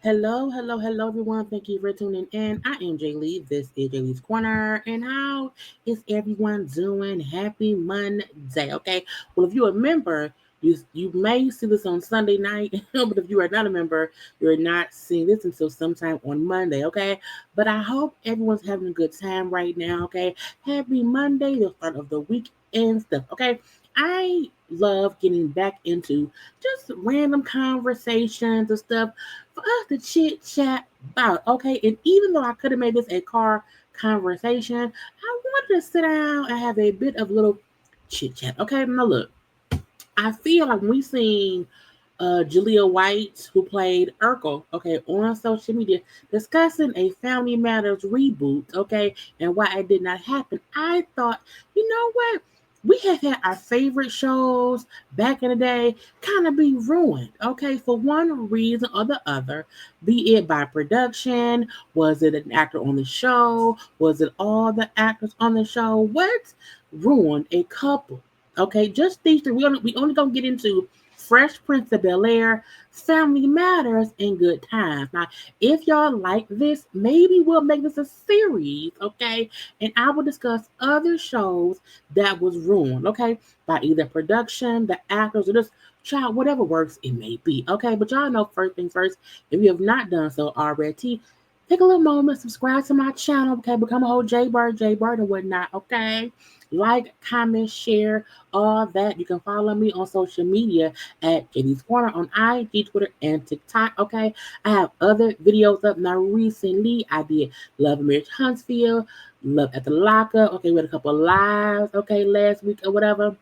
Hello, everyone. Thank you for tuning in. I am Jaylee. This is JayLeesCorner. And how is everyone doing? Happy Monday. Okay. Well, if you're a member, you may see this on Sunday night, but if you are not a member, you're not seeing this until sometime on Monday. Okay. But I hope everyone's having a good time right now. Okay. Happy Monday, the start of the week and stuff. Okay. I love getting back into just random conversations and stuff for us to chit chat about. Okay, and even though I could have made this a car conversation, I wanted to sit down and have a bit of little chit chat. Okay, now look, I feel like we seen Julia White, who played Urkel, okay, on social media, discussing a Family Matters reboot, okay, and why it did not happen. I thought, you know what? We have had our favorite shows back in the day kind of be ruined, okay, for one reason or the other, be it by production, was it an actor on the show, was it all the actors on the show? What ruined a couple? Okay, just these three. We only gonna get into Fresh Prince of Bel-Air, Family Matters, and Good Times. Now, if y'all like this, maybe we'll make this a series, okay? And I will discuss other shows that was ruined, okay, by either production, the actors, or just child, whatever works it may be, okay? But y'all know first things first. If you have not done so already, take a little moment, subscribe to my channel, okay? Become a whole JayBird, and whatnot, okay? Like, comment, share, all that. You can follow me on social media at JayLeesCorner on IG, Twitter, and TikTok. Okay, I have other videos up now. Recently, I did Love and Marriage Huntsville, Love at the Lockup. Okay, we had a couple of lives. Okay, last week or whatever.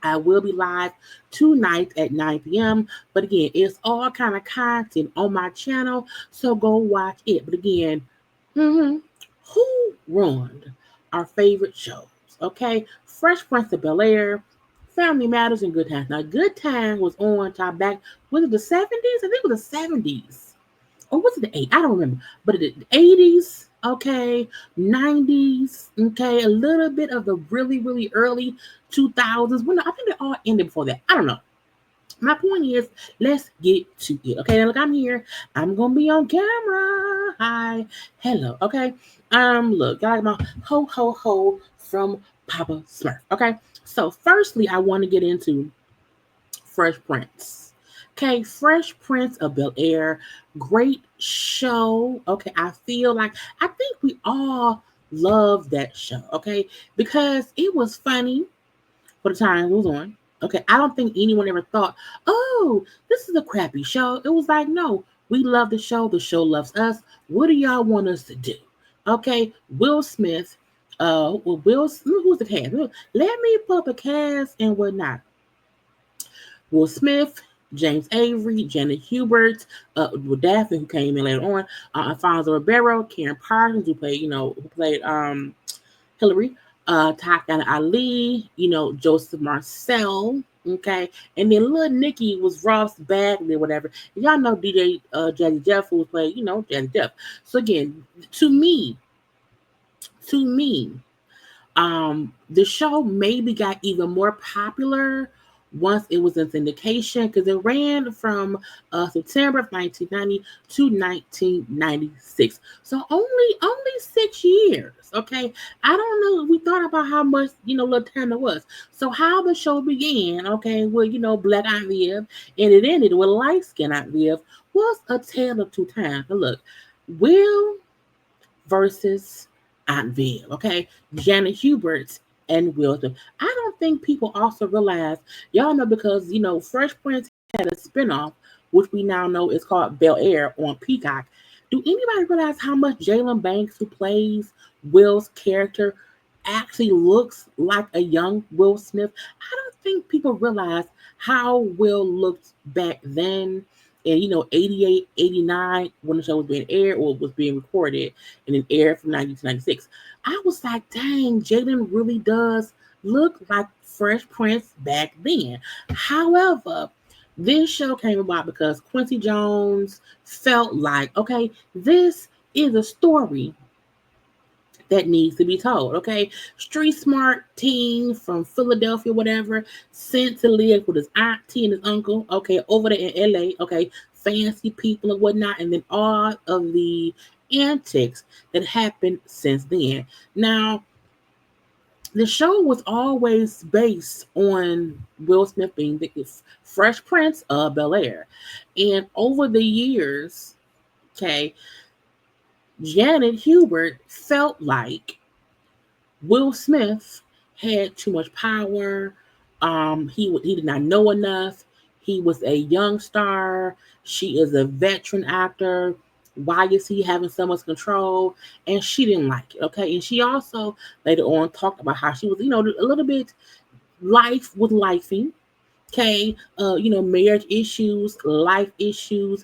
I will be live tonight at 9 p.m. But again, it's all kind of content on my channel, so go watch it. But again, who ruined our favorite shows? Okay, Fresh Prince of Bel-Air, Family Matters, and Good Times. Now, Good Times was on top back, was it the 70s? I think it was the 70s. Or was it the 80s? I don't remember. But the 80s, okay, 90s, okay, a little bit of the really, really early 2000s. Well, no, I think they all ended before that. I don't know. My point is, let's get to it. Okay, now look, I'm here. I'm gonna be on camera. Hi, hello. Okay, look, got my ho from Papa Smurf. Okay, so firstly, I want to get into Fresh Prince. Okay, Fresh Prince of Bel-Air, great show. Okay, I think we all love that show. Okay, because it was funny for the time it was on. Okay, I don't think anyone ever thought, oh, this is a crappy show. It was like, no, we love the show loves us. What do y'all want us to do? Okay, Will Smith, who's the cast? Let me pull up a cast and whatnot. Will Smith, James Avery, Janet Hubert, Daphne, who came in later on, Alfonso Ribeiro, Karen Parsons, who played Hillary, Tatiana Ali, Joseph Marcel, okay, and then little Nikki was Ross Bagley or whatever. And y'all know DJ Jazzy Jeff, who played, Jazzy Jeff. So again, to me, the show maybe got even more popular once it was in syndication because it ran from September of 1990 to 1996. So only 6 years. Okay, I don't know. We thought about how much little time it was. So how the show began, okay, with Black Aunt Viv, and it ended with Light Skin Aunt Viv was a tale of two times. Now look, Will versus Aunt Viv, okay? Janet Hubert and Will Smith. I don't think people also realize, y'all know because, Fresh Prince had a spinoff, which we now know is called Bel-Air on Peacock. Do anybody realize how much Jalen Banks, who plays Will's character, actually looks like a young Will Smith? I don't think people realize how Will looked back then in 88, 89 when the show was being aired or was being recorded and then aired from 90 to 96. I was like, dang, Jaden really does look like Fresh Prince back then. However, this show came about because Quincy Jones felt like, okay, this is a story that needs to be told. Okay, street smart teen from Philadelphia, whatever, sent to live with his auntie and his uncle. Okay, over there in LA. Okay, fancy people and whatnot, and then all of the antics that happened since then. Now, the show was always based on Will Smith being the Fresh Prince of Bel-Air. And over the years, okay, Janet Hubert felt like Will Smith had too much power. He did not know enough. He was a young star. She is a veteran actor. Why is he having so much control? And she didn't like it. Okay, and she also later on talked about how she was, a little bit life with lifing. Okay, marriage issues, life issues.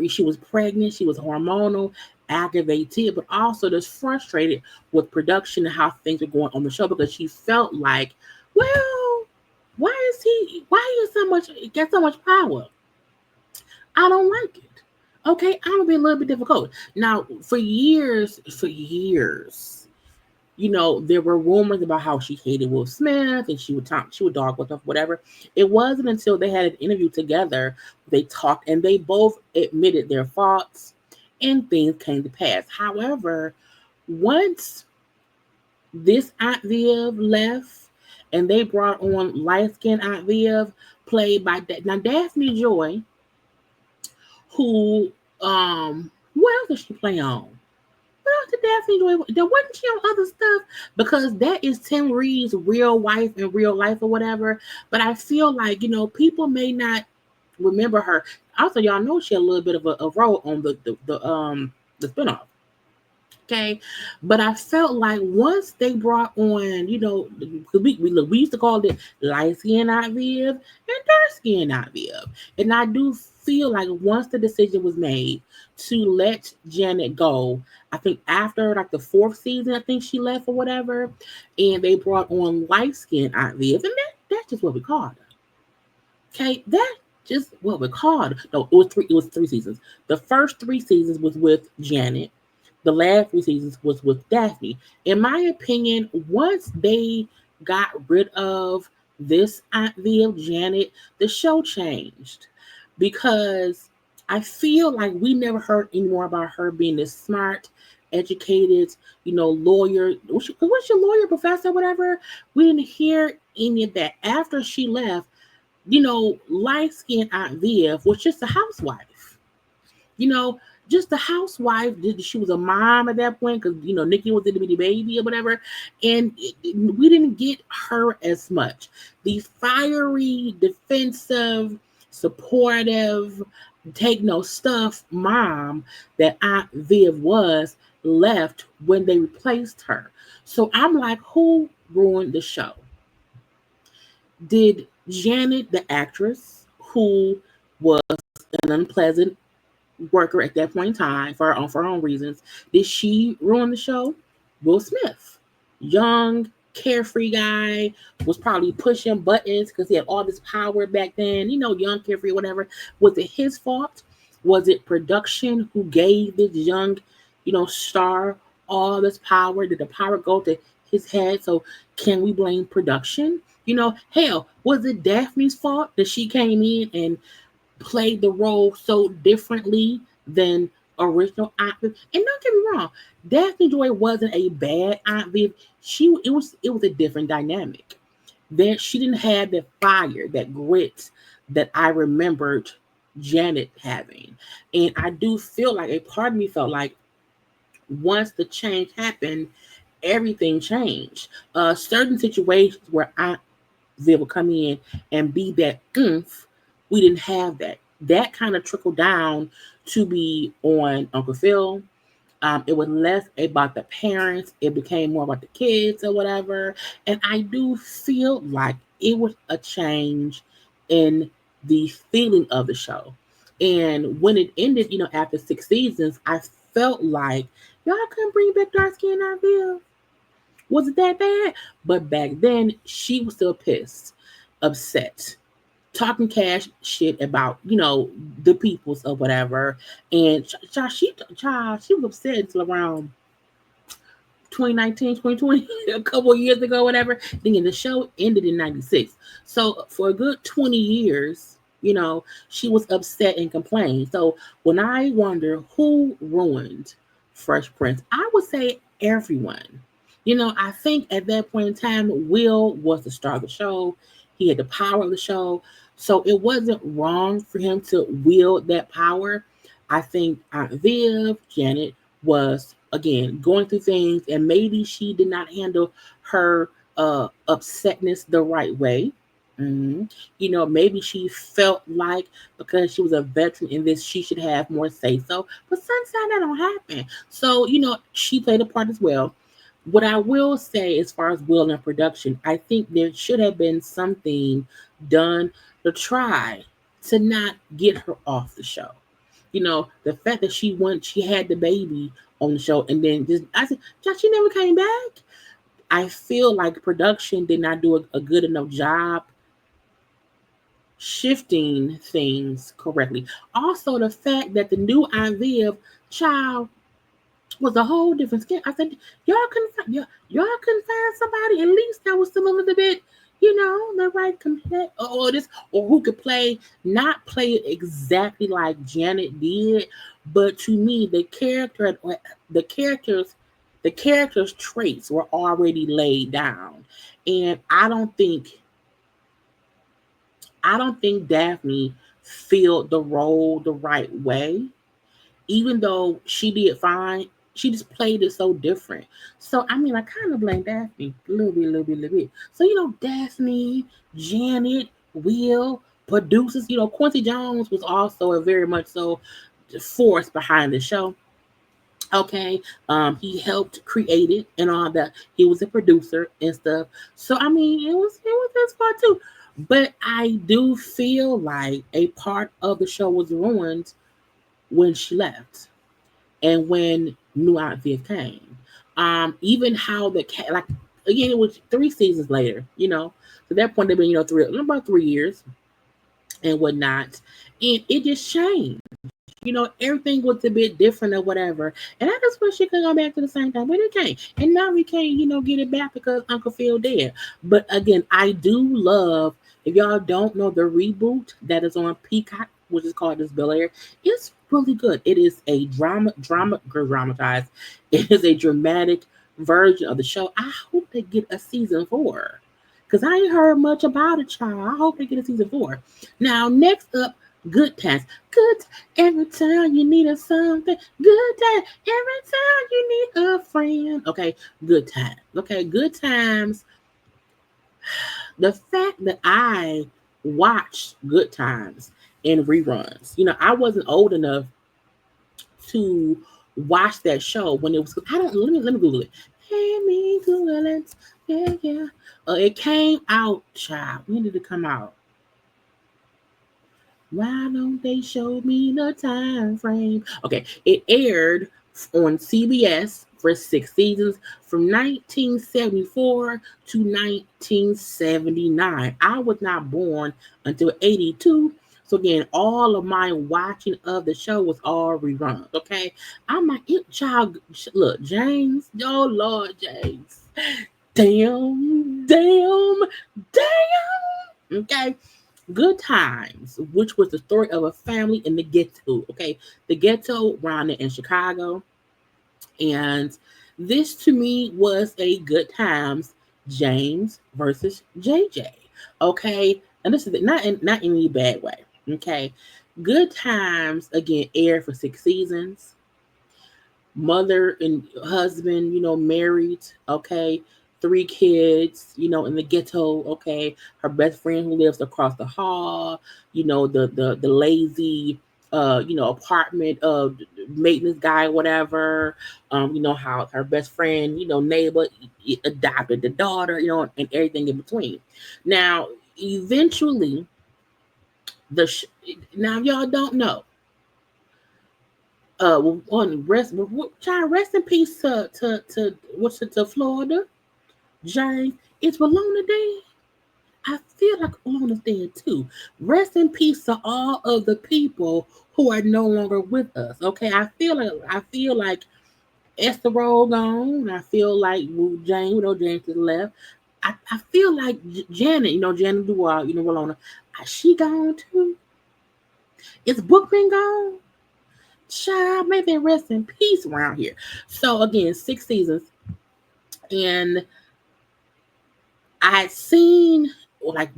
She was pregnant. She was hormonal, aggravated, but also just frustrated with production and how things were going on the show because she felt like, well, why is so much get so much power? I don't like it. Okay, I'm gonna be a little bit difficult. Now, for years, there were rumors about how she hated Will Smith and she would dog with him, whatever. It wasn't until they had an interview together, they talked and they both admitted their faults and things came to pass. However, once this Aunt Viv left and they brought on light skinned Aunt Viv, played by now Daphne Joy, who what else did she play on? What else did Daphne Joy? There wasn't she on other stuff because that is Tim Reed's real wife in real life or whatever. But I feel like people may not remember her. Also, y'all know she had a little bit of a role on the spinoff. Okay, but I felt like once they brought on, because we used to call it light skin Aunt Viv and dark skin Aunt Viv, and I do feel like once the decision was made to let Janet go, I think after like the fourth season, I think she left or whatever, and they brought on light skin Aunt Viv, and that's just what we called her. Okay, that's just what we called her. No, it was three. It was 3 seasons. The first 3 seasons was with Janet. The last 3 seasons was with Daphne. In my opinion, once they got rid of this Aunt Viv, Janet, the show changed because I feel like we never heard any more about her being this smart, educated, lawyer. What's your lawyer, professor, whatever? We didn't hear any of that. After she left, light skinned Aunt Viv was just a housewife. You know, just a housewife. She was a mom at that point because Nikki was a little bitty baby or whatever, and we didn't get her as much. The fiery, defensive, supportive, take no stuff mom that Aunt Viv was left when they replaced her. So I'm like, who ruined the show? Did Janet, the actress, who was an unpleasant worker at that point in time for her own reasons, did she ruin the show? Will Smith, young, carefree guy, was probably pushing buttons because he had all this power back then, young, carefree, whatever. Was it his fault? Was it production who gave this young, star all this power? Did the power go to his head? So can we blame production? Hell, was it Daphne's fault that she came in and played the role so differently than original Aunt Viv? And don't get me wrong, Daphne Joy wasn't a bad Aunt Viv. It was a different dynamic. There, she didn't have that fire, that grit that I remembered Janet having. And I do feel like a part of me felt like once the change happened, everything changed. Certain situations where Aunt Viv would come in and be that oomph, we didn't have that. That kind of trickled down to be on Uncle Phil. It was less about the parents. It became more about the kids or whatever. And I do feel like it was a change in the feeling of the show. And when it ended, after 6 seasons, I felt like y'all couldn't bring back dark skin Viv. Was it that bad? But back then, she was still pissed, upset, talking cash shit about, the peoples or whatever. And she was upset until around 2019, 2020, a couple of years ago, whatever. Thinking the show ended in 96. So for a good 20 years, She was upset and complained. So when I wonder who ruined Fresh Prince, I would say everyone. I think at that point in time, Will was the star of the show. He had the power of the show. So it wasn't wrong for him to wield that power. I think Aunt Viv, Janet, was again going through things, and maybe she did not handle her upsetness the right way. Mhm. Maybe she felt like because she was a veteran in this, she should have more say so. But sometimes that don't happen. So, she played a part as well. What I will say, as far as Will and production, I think there should have been something done to try to not get her off the show. The fact that she had the baby on the show, and then just I said, Josh, she never came back. I feel like production did not do a good enough job shifting things correctly. Also, the fact that the new Aunt Viv child was a whole different skin. I said, y'all couldn't find somebody at least that was still a little bit, the right complex or this, or who could not play it exactly like Janet did, but to me, the characters, the characters' traits were already laid down, and I don't think Daphne filled the role the right way. Even though she did fine, she just played it so different. So I mean, I kind of blame Daphne a little bit, little bit. So Daphne, Janet, Will, producers. Quincy Jones was also a very much so force behind the show. Okay, he helped create it and all that. He was a producer and stuff. So I mean, it was his part too. But I do feel like a part of the show was ruined when she left and when New Aunt Viv came. Even how like again, it was 3 seasons later. So at that point they've been about 3 years and whatnot, and it just changed. Everything was a bit different or whatever. And I just wish it could go back to the same time, but it can't. And now we can't, get it back because Uncle Phil dead. But again, I do love, if y'all don't know, the reboot that is on Peacock, which is called this Bel-Air, it's really good. It is a dramatized. It is a dramatic version of the show. I hope they get a season 4. Because I ain't heard much about it, child. I hope they get a season 4. Now, next up, Good Times. Good every time you need a something. Good time every time you need a friend. Okay, Good Times. Okay, Good Times. The fact that I watched Good Times in reruns. I wasn't old enough to watch that show when it was. I don't. Let me Google it. Hey, me Google it. Yeah, yeah. It came out, child. When did it come out? Why don't they show me the time frame? Okay, it aired on CBS for 6 seasons from 1974 to 1979. I was not born until 82. So again, all of my watching of the show was all reruns. Okay, I'm like, child. Look, James. Oh Lord, James. Damn, damn, damn. Okay. Good Times, which was the story of a family in the ghetto. Okay, the ghetto around in Chicago, and this to me was a Good Times, James versus JJ. Okay, and this is not in any bad way. Okay, Good Times again aired for 6 seasons. Mother and husband, married, okay, 3 kids, in the ghetto, okay, her best friend who lives across the hall, the lazy apartment maintenance guy, whatever, how her best friend, neighbor adopted the daughter, and everything in between. Now, eventually, now y'all don't know, on rest in peace to Florida, James. It's Bologna Day. I feel like Bologna's dead too. Rest in peace to all of the people who are no longer with us. Okay, I feel like Esther Roll gone. I feel like James is left. I feel like Janet, Janet Duval, Bologna, she gone too. Is Book been gone? Child, may they rest in peace around here. So again, 6 seasons, and I had seen like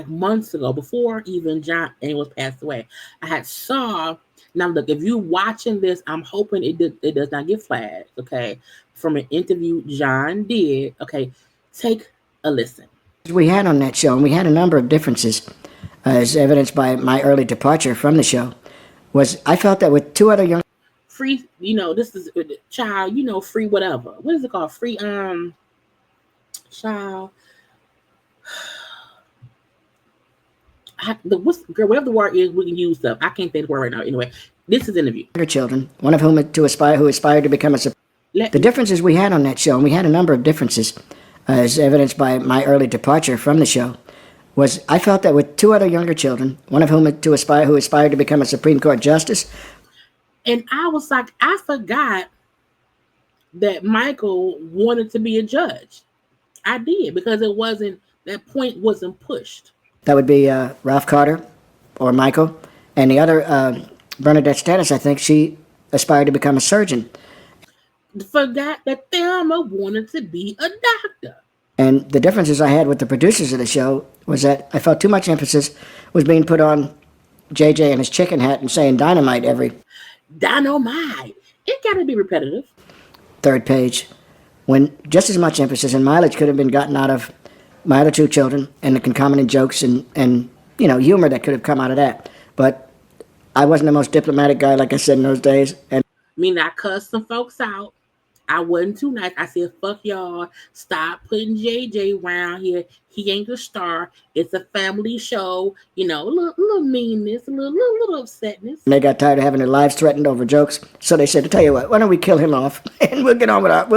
months ago, before even John Amos passed away. I had saw. Now look, if you watching this, I'm hoping it does not get flagged. Okay, from an interview John did. Okay, take a listen. We had on that show, and we had a number of differences, as evidenced by my early departure from the show, was I felt that with two other young Free, this is child, free whatever. What is it called? Free child. Whatever the word is, we can use stuff. I can't think of the word right now. Anyway, this is interview. children, one of whom who aspired to become the differences we had on that show, and we had a number of differences, as evidenced by my early departure from the show, was I felt that with two other younger children, one of whom who aspired to become a Supreme Court justice, and I was like, I forgot that Michael wanted to be a judge. I did, because that point wasn't pushed. That would be Ralph Carter or Michael. And the other, Bernadette Stanis, I think she aspired to become a surgeon. Forgot that Thelma wanted to be a doctor. And the differences I had with the producers of the show was that I felt too much emphasis was being put on JJ and his chicken hat and saying dynamite every dynamite. It got to be repetitive. Third page, when just as much emphasis and mileage could have been gotten out of my other two children and the concomitant jokes and humor that could have come out of that. But I wasn't the most diplomatic guy, like I said, in those days. And I cussed some folks out. I wasn't too nice. I said, fuck y'all. Stop putting JJ around here. He ain't the star. It's a family show. A little meanness, a little upsetness. And they got tired of having their lives threatened over jokes. So they said, to tell you what, why don't we kill him off and we'll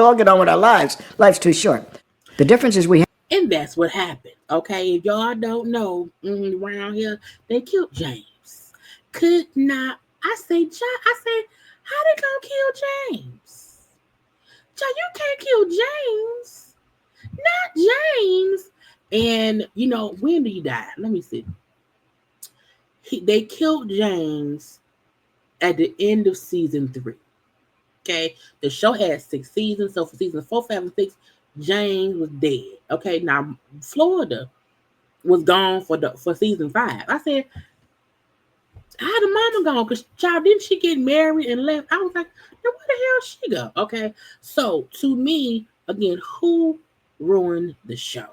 all get on with our lives. Life's too short. The difference is we have. And that's what happened. Okay, if y'all don't know, around here, they killed James. Could not. I say, how they gonna kill James? Child, you can't kill James. Not James. And, when did he die? Let me see. They killed James at the end of season 3. Okay? The show had 6 seasons. So for season 4, 5, and 6, James was dead. Okay? Now, Florida was gone for season 5. I said, how the mama gone? Because, child, didn't she get married and left? I was like, now where the hell she go? Okay. So to me, again, who ruined the show?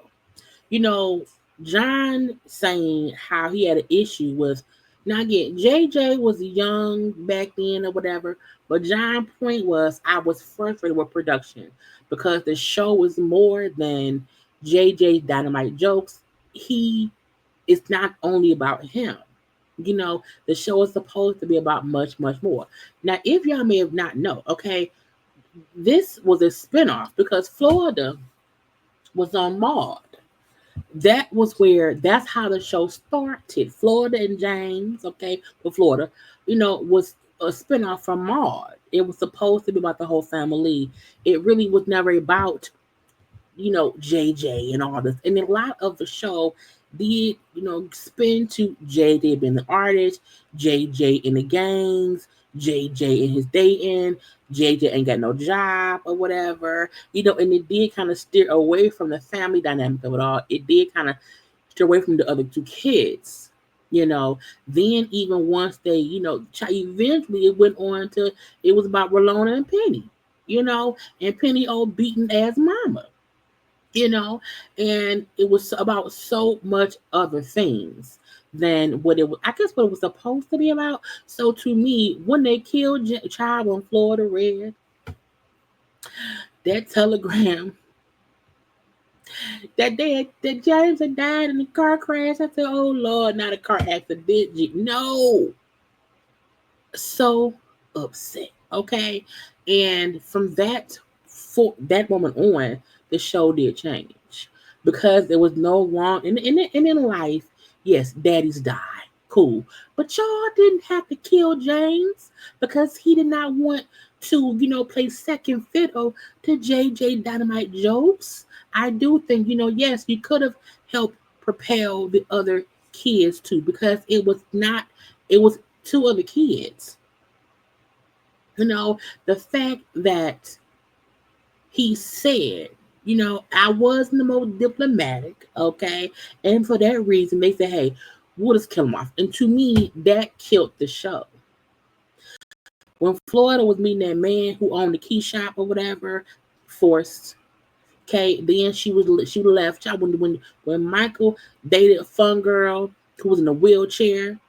John saying how he had an issue with, now again, JJ was young back then or whatever, but John's point was, I was frustrated with production because the show was more than JJ's dynamite jokes. It's not only about him. The show is supposed to be about much, much more. Now, if y'all may have not know, okay, this was a spinoff because Florida was on Maude. That's how the show started. Florida and James, okay, for Florida, was a spinoff from Maude. It was supposed to be about the whole family. It really was never about, JJ and all this. And a lot of the show did, spin to JJ being the artist, JJ in the gangs, JJ in his dating, JJ ain't got no job or whatever, and it did kind of steer away from the family dynamic of it all. It did kind of steer away from the other two kids, then even once they, eventually it went on to, it was about Rolona and Penny, and Penny old beaten ass mama. And it was about so much other things than what it was, I guess, what it was supposed to be about. So to me, when they killed Child on Florida Red, that telegram that James had died in a car crash, I said, oh Lord, not a car accident. No. So upset. Okay. And from that moment on, the show did change because there was no long in life. Yes, daddies die, cool, but y'all didn't have to kill James because he did not want to, play second fiddle to JJ Dynamite jokes. I do think, yes, you could have helped propel the other kids too, because it was not It was two other kids. The fact that he said, I wasn't the most diplomatic, okay? And for that reason, they said, hey, we'll just kill him off. And to me, that killed the show. When Florida was meeting that man who owned the key shop or whatever, forced. Okay, then she left. Child, when Michael dated a fun girl who was in a wheelchair.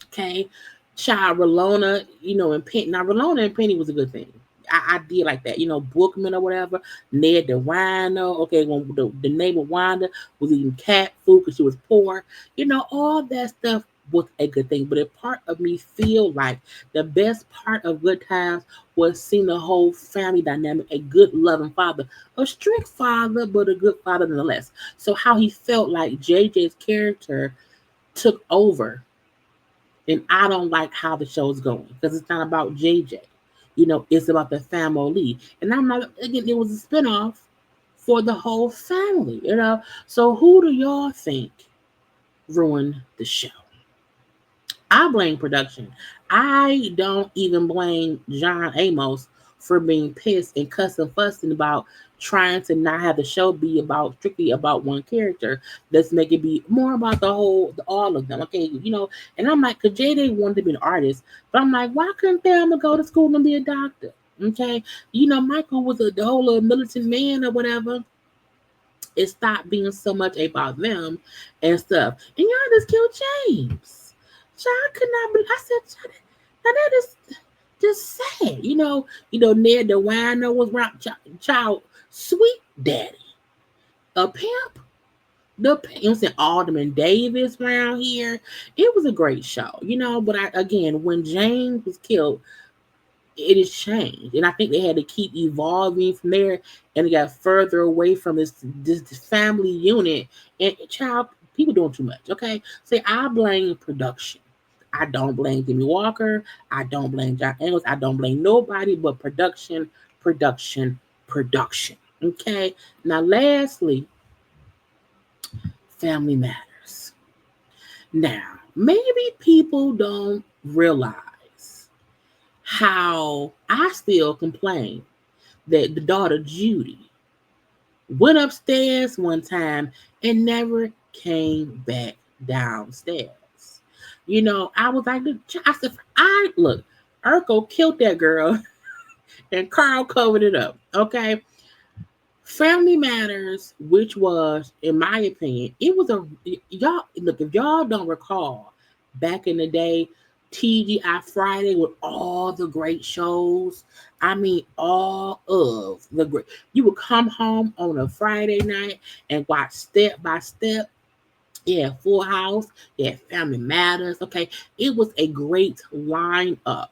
Okay, child Rolona, and Penny. Now Rolona and Penny was a good thing. I did like that, Bookman or whatever. Ned the Wino. Okay, when the neighbor Wanda was eating cat food because she was poor. All that stuff was a good thing. But a part of me feel like the best part of Good Times was seeing the whole family dynamic, a good loving father, a strict father, but a good father nonetheless. So how he felt like JJ's character took over, and I don't like how the show's going because it's not about JJ. It's about the family. And I'm not, again, it was a spinoff for the whole family. So who do y'all think ruined the show? I blame production. I don't even blame John Amos for being pissed and cussing, fussing about trying to not have the show be about strictly about one character. Let's make it be more about all of them. Okay, And I'm like, cause JD wanted to be an artist, but I'm like, why couldn't Thelma go to school and be a doctor? Okay, Michael was the whole militant man or whatever. It stopped being so much about them and stuff. And y'all just killed James. Child could not be. I said, child, now that is just sad. Ned the Wino was around. Child, sweet daddy, a pimp. I'm saying Alderman Davis around here. It was a great show, But again, when James was killed, it has changed, and I think they had to keep evolving from there, and it got further away from this family unit. And child, people doing too much. Okay, say I blame production. I don't blame Jimmy Walker. I don't blame John Engels. I don't blame nobody but production, production, production. Okay. Now, lastly, Family Matters. Now, maybe people don't realize how I still complain that the daughter Judy went upstairs one time and never came back downstairs. I was like, I said, look, Urkel killed that girl and Carl covered it up. Okay. Family Matters, which was, in my opinion, it was y'all look, if y'all don't recall, back in the day, TGI Friday with all the great shows. I mean, all of the great. You would come home on a Friday night and watch Step by Step. Yeah, Full House. Yeah, Family Matters. Okay, it was a great lineup.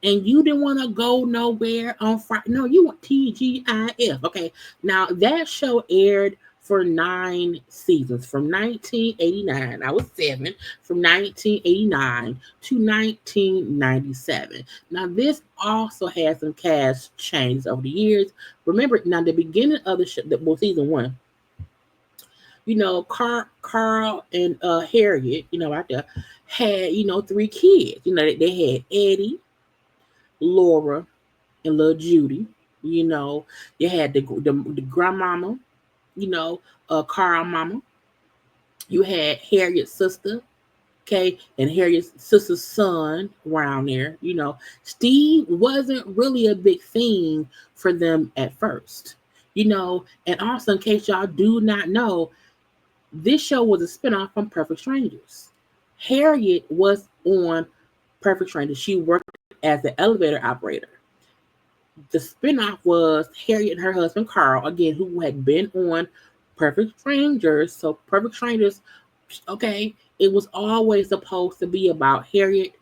And you didn't want to go nowhere on Friday. No, you want TGIF. Okay. Now that show aired for 9 seasons from 1989. I was 7 from 1989 to 1997. Now this also has some cast changes over the years. Remember, now the beginning of the show, season 1, Carl and Harriet, out there had 3 kids. They had Eddie, Laura, and little Judy. You had the grandmama, Carl mama. You had Harriet's sister, okay, and Harriet's sister's son around there. Steve wasn't really a big thing for them at first. And also, in case y'all do not know, this show was a spinoff from Perfect Strangers. Harriet was on Perfect Strangers. She worked as the elevator operator. The spinoff was Harriet and her husband Carl, again, who had been on Perfect Strangers. So Perfect Strangers, okay, it was always supposed to be about Harriet,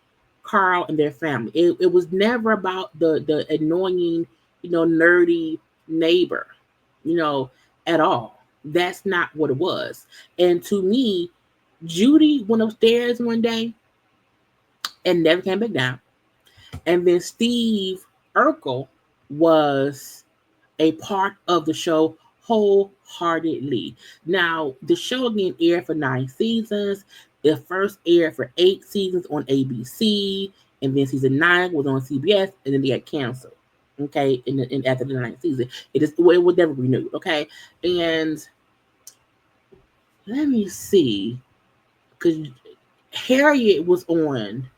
Carl, and their family. It was never about the annoying, nerdy neighbor, at all. That's not what it was. And to me, Judy went upstairs one day and never came back down. And then Steve Urkel was a part of the show wholeheartedly. Now, the show again aired for 9 seasons. It first aired for 8 seasons on ABC, and then season 9 was on CBS, and then they got canceled. Okay, and after the 9th season, it was never renewed. Okay, and let me see, because Harriet was on.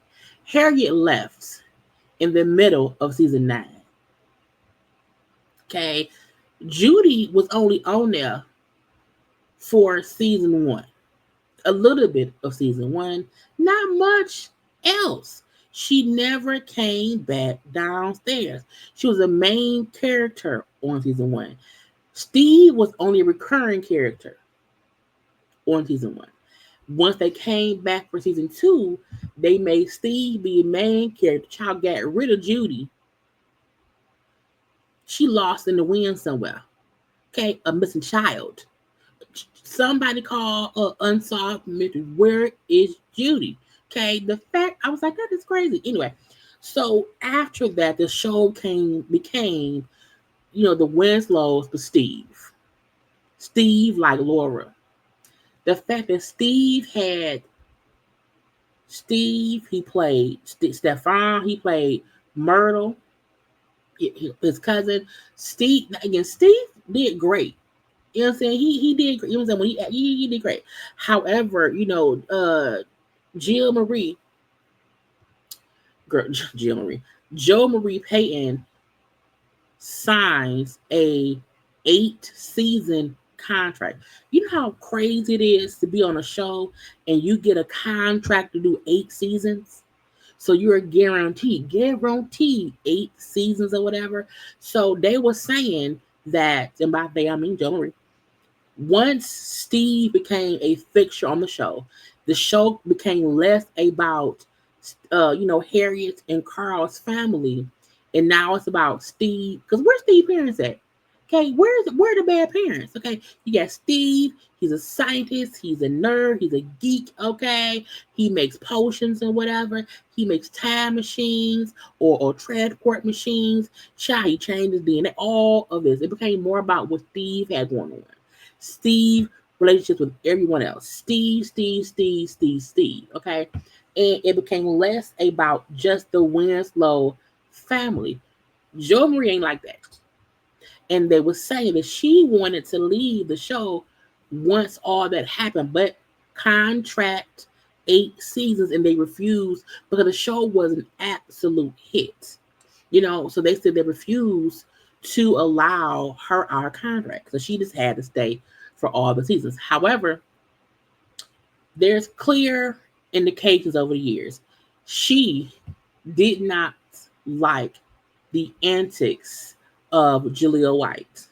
Harriet left in the middle of season 9. Okay, Judy was only on there for season 1, a little bit of season 1, not much else. She never came back downstairs. She was a main character on season 1. Steve was only a recurring character on season 1. Once they came back for season 2, they made Steve be a main character. Child got rid of Judy. She lost in the wind somewhere. Okay, a missing child. Somebody call unsolved mystery. Where is Judy? Okay, the fact I was like, that is crazy. Anyway, so after that, the show became, the Winslows, but Steve like Laura. The fact that he played Stefan, he played Myrtle, his cousin. Steve did great. You know what I'm saying? He did. You know what I'm saying? When he did great. However, Jill Marie, girl, Jill Marie, Joe Marie Payton signs a 8-season contract. You know how crazy it is to be on a show and you get a contract to do 8 seasons? So you're guaranteed 8 seasons or whatever. So they were saying that, and by they I mean Joe Marie, once Steve became a fixture on the show became less about, Harriet and Carl's family, and now it's about Steve. Because where's Steve's parents at? Okay, where are the bad parents? Okay, you got Steve. He's a scientist. He's a nerd. He's a geek. Okay, he makes potions and whatever. He makes time machines or transport machines. He changed his DNA. All of this. It became more about what Steve had going on. Steve relationships with everyone else. Steve. Okay, and it became less about just the Winslow family. Jo Marie ain't like that, and they were saying that she wanted to leave the show once all that happened, but contract 8 seasons, and they refused because the show was an absolute hit. So they said they refused to allow her our contract, so she just had to stay for all the seasons. However, there's clear indications over the years she did not like the antics of Jaleel White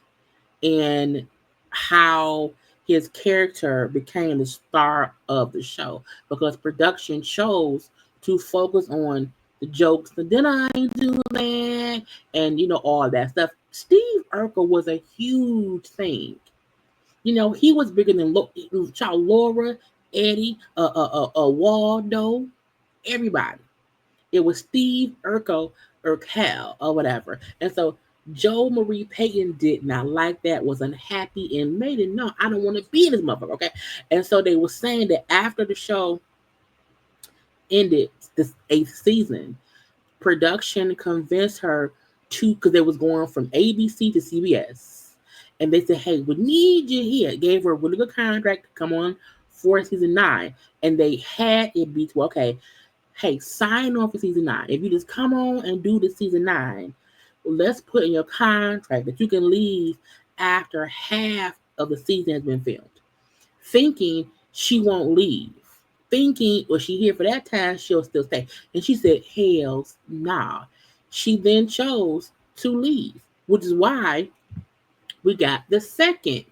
and how his character became the star of the show, because production chose to focus on the jokes, the then I ain't do that, and all that stuff. Steve Urkel was a huge thing. He was bigger than Child Laura, Eddie, Waldo, everybody. It was Steve Urkel, or whatever. And so Jo Marie Payton did not like that, was unhappy, and made it known, I don't want to be in this motherfucker, okay? And so they were saying that after the show ended, this 8th season, production convinced her to, because they was going from ABC to CBS, and they said, hey, we need you here. Gave her a really good contract to come on for season 9, and they had it be to, okay, hey, sign on for season 9. If you just come on and do the season 9, let's put in your contract that you can leave after half of the season has been filmed. Thinking she won't leave. Thinking, well, she here for that time, she'll still stay. And she said, hell's nah. She then chose to leave, which is why we got the second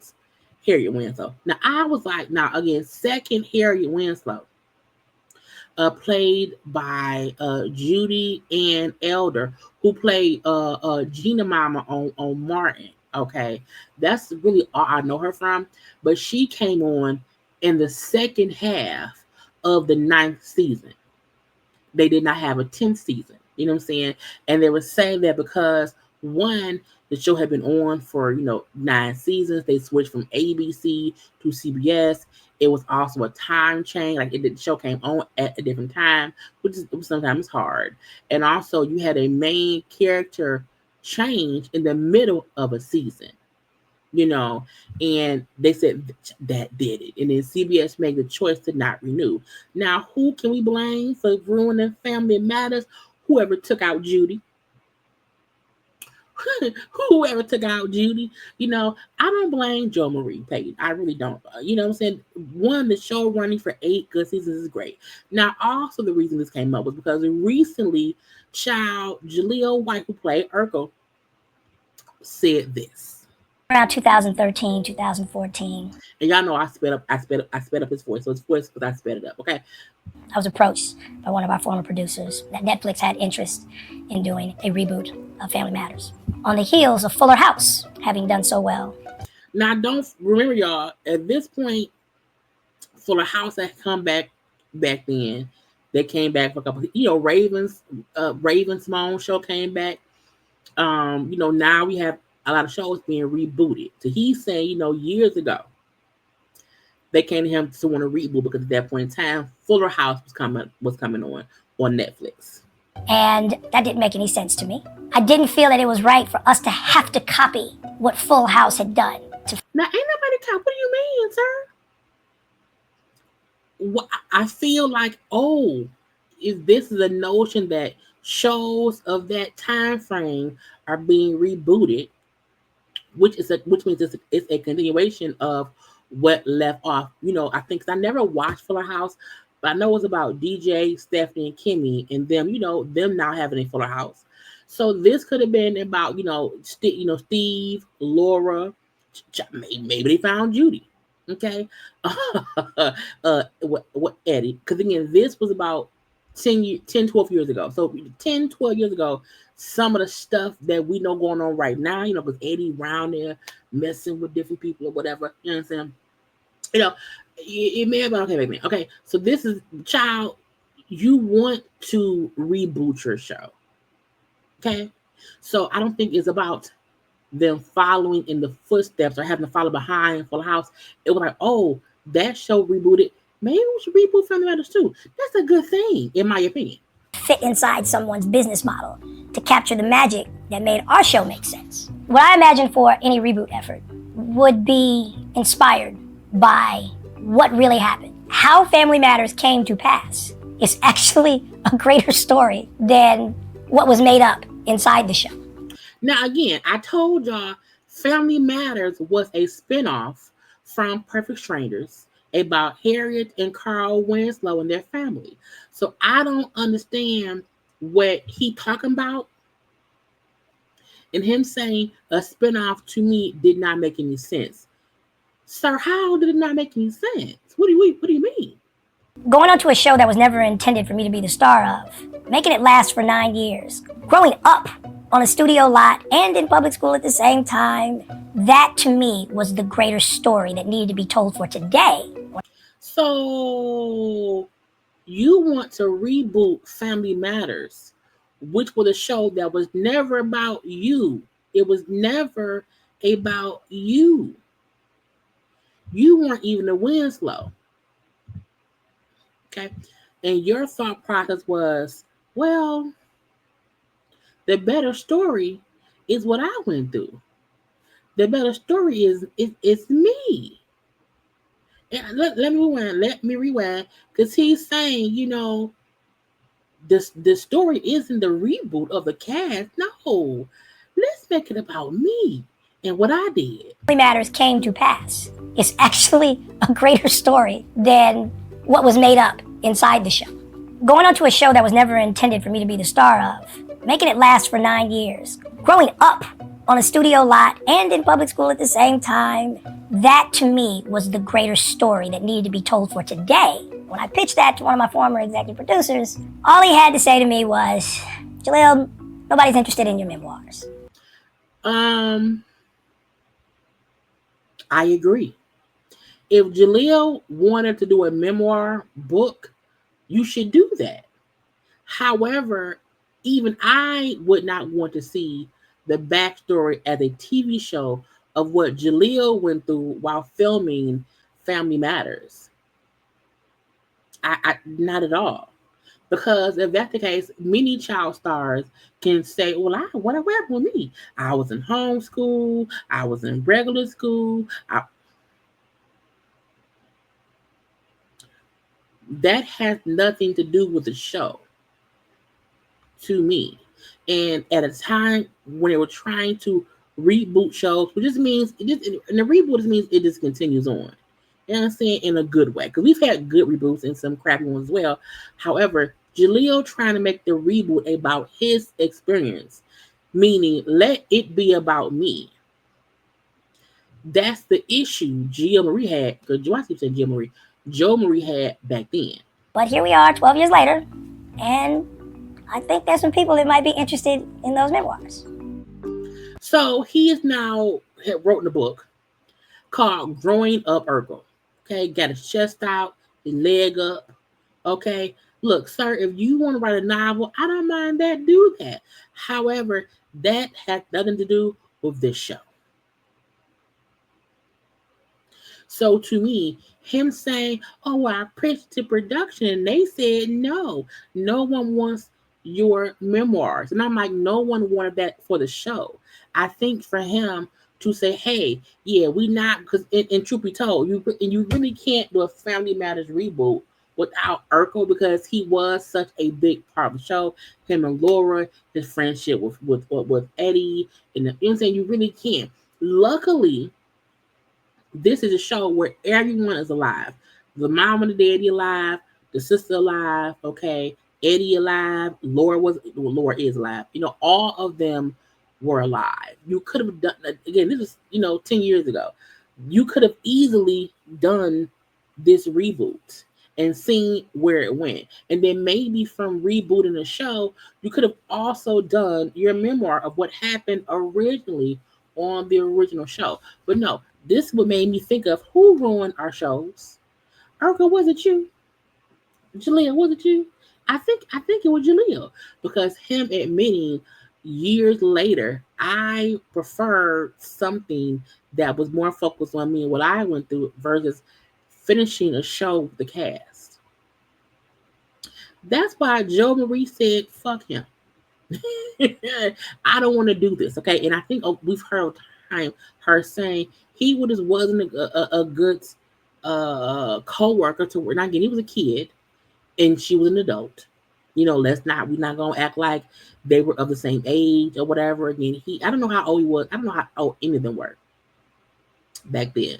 Harriet Winslow. Now, I was like, again, second Harriet Winslow. Played by Judy Ann Elder, who played Gina Mama on Martin. Okay, that's really all I know her from. But she came on in the second half of the 9th season. They did not have a 10th season. You know what I'm saying? And they were saying that because One, the show had been on for 9 seasons. They switched from ABC to CBS. It was also a time change, like the show came on at a different time, which is sometimes hard. And also, you had a main character change in the middle of a season. You know, and they said that did it. And then CBS made the choice to not renew. Now, who can we blame for ruining Family Matters? Whoever took out Judy. Whoever took out Judy, I don't blame Joe Marie Payton. I really don't. You know what I'm saying? One, the show running for 8 good seasons is great. Now, also the reason this came up was because recently, child Jaleel White, who played Urkel, said this. Around 2013, 2014. And y'all know I sped up his voice. So his voice because I sped it up. Okay. I was approached by one of our former producers that Netflix had interest in doing a reboot of Family Matters on the heels of Fuller House having done so well. Now, don't remember, y'all, at this point, Fuller House had come back then. They came back for a couple. Raven Simone show came back. Now we have a lot of shows being rebooted. So he's saying, years ago, they came to him to want to reboot because at that point in time, Fuller House was coming on Netflix. And that didn't make any sense to me. I didn't feel that it was right for us to have to copy what Full House had done. Now, ain't nobody copy. What do you mean, sir? I feel like, if this is a notion that shows of that time frame are being rebooted, which means it's a continuation of what left off. I think 'cause I never watched Fuller House, but I know it's about DJ, Stephanie, and Kimmy, and them. Them now having a Fuller House. So this could have been about Steve, Laura. Maybe they found Judy. Okay, what Eddie? Because again, this was about 12 years ago. So 10, 12 years ago, some of the stuff that we know going on right now, because Eddie around there messing with different people or whatever, you know what I'm saying? It may have been okay back then. Okay, so this is, child, you want to reboot your show. Okay, so I don't think it's about them following in the footsteps or having to follow behind Full House. It was like, that show rebooted. Maybe we should reboot Family Matters too. That's a good thing, in my opinion. Fit inside someone's business model to capture the magic that made our show make sense. What I imagine for any reboot effort would be inspired by what really happened. How Family Matters came to pass is actually a greater story than what was made up inside the show. Now, again, I told y'all Family Matters was a spinoff from Perfect Strangers about Harriet and Carl Winslow and their family. So I don't understand what he talking about. And him saying a spinoff to me did not make any sense. Sir, how did it not make any sense? What do you mean? Going on to a show that was never intended for me to be the star of, making it last for 9 years, growing up on a studio lot and in public school at the same time, that to me was the greater story that needed to be told for today. So you want to reboot Family Matters, which was a show that was never about you. It was never about you. You weren't even a Winslow. Okay. And your thought process was, well, the better story is what I went through. The better story is it's me. And let me rewind. Because he's saying, the story isn't the reboot of the cast. No. Let's make it about me and what I did. Family Matters came to pass. It's actually a greater story than what was made up inside the show. Going on to a show that was never intended for me to be the star of, making it last for 9 years, growing up on a studio lot and in public school at the same time, that to me was the greater story that needed to be told for today. When I pitched that to one of my former executive producers, all he had to say to me was, Jaleel, nobody's interested in your memoirs. I agree. If Jaleel wanted to do a memoir book, you should do that. However, even I would not want to see the backstory as a TV show of what Jaleel went through while filming Family Matters. Not at all. Because if that's the case, many child stars can say, "Well, what happened with me? I was in homeschool, I was in regular school." That has nothing to do with the show, to me. And at a time when they were trying to reboot shows, which just means and the reboot just means it just continues on. You know what I'm saying? In a good way. Because we've had good reboots and some crappy ones as well. However, Jaleel trying to make the reboot about his experience, meaning let it be about me. That's the issue Gia Marie had, because I keep saying Gia Marie, Joe Marie had back then. But here we are 12 years later, and I think there's some people that might be interested in those memoirs. So he is now wrote a book called Growing Up Urkel. Okay, got his chest out, his leg up. Okay, look, sir, if you want to write a novel, I don't mind that. Do that. However, that has nothing to do with this show. So to me, him saying, "Oh, well, I pitched to production," and they said no, no one wants your memoirs, and I'm like, no one wanted that for the show. I think for him to say, "Hey, yeah, we not," because in truth be told, you really can't do a Family Matters reboot without Urkel, because he was such a big part of the show. Him and Laura, his friendship with Eddie, and you know what I'm saying, you really can't. Luckily, this is a show where everyone is alive. The mom and the daddy alive, the sister alive, okay, Eddie alive, Laura is alive. You know, all of them were alive. You could have done, again, this is, 10 years ago. You could have easily done this reboot and seen where it went. And then maybe from rebooting the show, you could have also done your memoir of what happened originally on the original show. But no, this would made me think of who ruined our shows. Urkel, was it you? Jaleel, was it you? I think it was Jaleel, because him admitting years later, I preferred something that was more focused on me and what I went through versus finishing a show with the cast. That's why Joe Marie said, "Fuck him." I don't want to do this, okay? And I think we've heard time her saying he would just wasn't a good co-worker to work. Now again, he was a kid and she was an adult. We're not gonna act like they were of the same age or whatever. Again, I don't know how old he was. I don't know how old any of them were back then.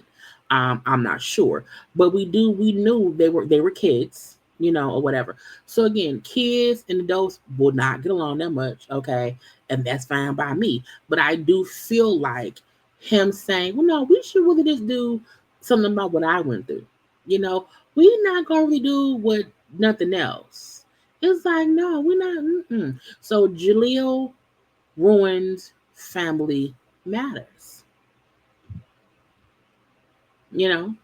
I'm not sure, but we knew they were kids, or whatever. So again, kids and adults will not get along that much, okay, and that's fine by me. But I do feel like him saying, "Well, no, we should really just do something about what I went through." We're not gonna really do what nothing else. It's like, no, we're not. So Jaleel ruined Family Matters. you know.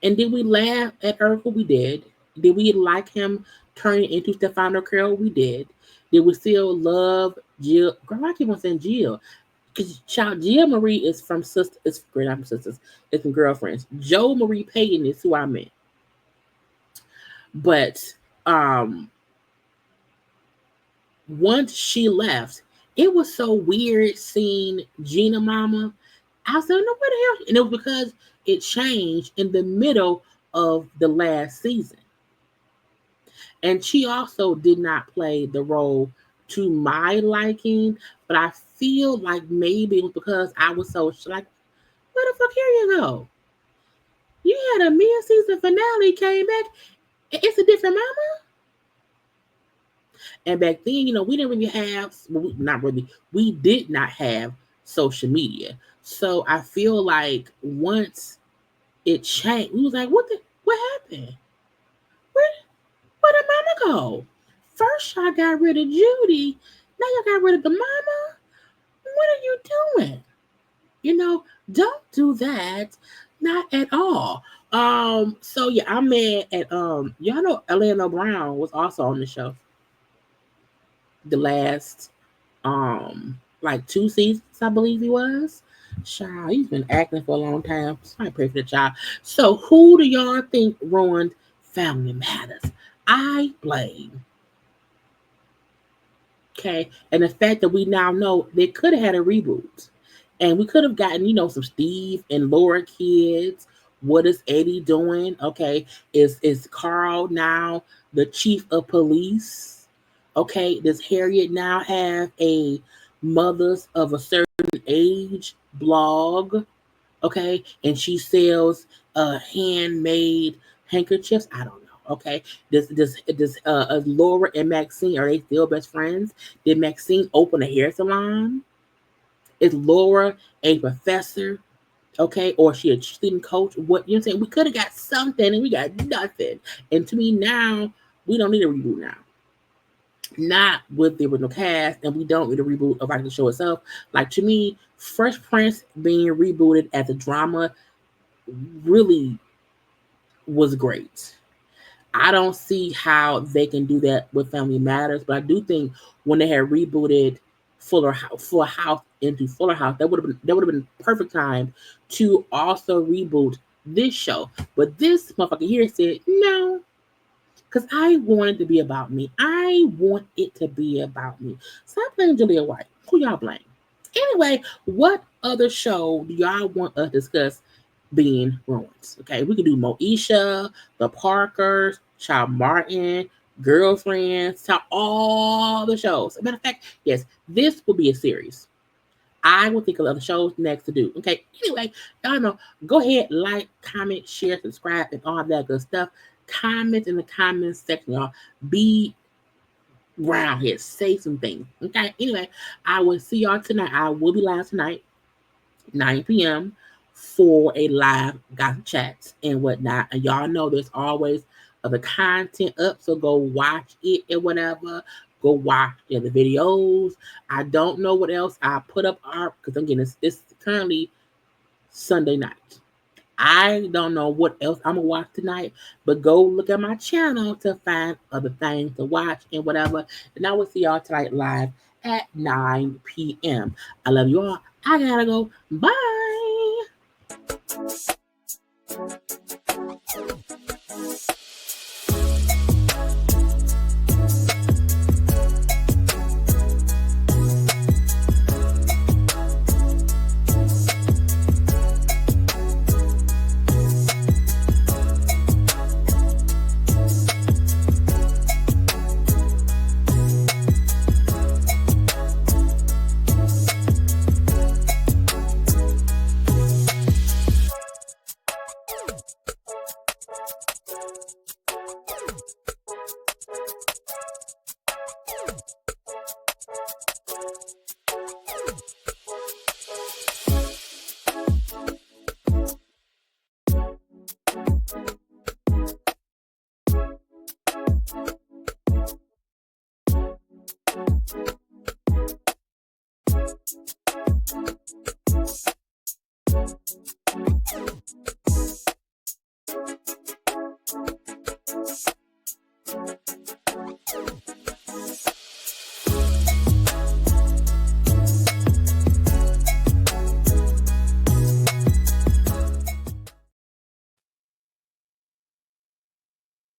And did we laugh at Urkel? We did. Did we like him turning into Stefano Carroll? We did. Did we still love Jill? Girl, I keep on saying Jill. Because child Jill Marie is from sister. It's great, not from sisters. It's from girlfriends. Joe Marie Payton is who I meant. But once she left, it was so weird seeing Gina Mama. I said, no, what the hell? And it was because it changed in the middle of the last season. And she also did not play the role to my liking, but I feel like maybe it was because I was so like, where the fuck here you go? You had a mid-season finale, came back. It's a different mama. And back then, we didn't really have, well, not really, we did not have social media. So I feel like once it changed, we was like, what happened? Where did mama go? First y'all got rid of Judy, now y'all got rid of the mama? What are you doing? Don't do that. Not at all. So yeah, I'm mad at y'all know Elena Brown was also on the show. The last like 2 seasons, I believe he was. Child, he's been acting for a long time. So I pray for the child. So who do y'all think ruined Family Matters? I blame. Okay. And the fact that we now know they could have had a reboot. And we could have gotten, some Steve and Laura kids. What is Eddie doing? Okay. Is Carl now the chief of police? Okay. Does Harriet now have a mothers of a certain age blog? Okay. And she sells handmade handkerchiefs. I don't know. Okay. Does Laura and Maxine, are they still best friends? Did Maxine open a hair salon? Is Laura a professor? Okay, or is she a student coach? What you know what I'm saying? We could have got something and we got nothing. And to me now, we don't need a reboot now. Not with the original cast, and we don't need a reboot of the show itself. Like to me, Fresh Prince being rebooted as a drama really was great. I don't see how they can do that with Family Matters, but I do think when they had rebooted Fuller House into Fuller House, that would have been perfect time to also reboot this show. But this motherfucker here said no, because I want it to be about me. I want it to be about me. Stop playing Julia White. Who y'all blame? Anyway, what other show do y'all want us to discuss being ruined? Okay, we can do Moesha, The Parkers, Child Martin, Girlfriends, to all the shows. As a matter of fact, yes, this will be a series. I will think of other shows next to do. Okay, anyway, y'all know, go ahead, like, comment, share, subscribe, and all that good stuff. Comment in the comments section, y'all. Be around here. Say some things. Okay, anyway, I will see y'all tonight. I will be live tonight, 9 p.m. for a live gossip chat and whatnot. And y'all know there's always other content up, so go watch it and whatever. Go watch the other videos. I don't know what else I put up because again, it's currently Sunday night. I don't know what else I'm gonna watch tonight, but go look at my channel to find other things to watch and whatever. And I will see y'all tonight live at 9 p.m. I love you all. I gotta go. Bye.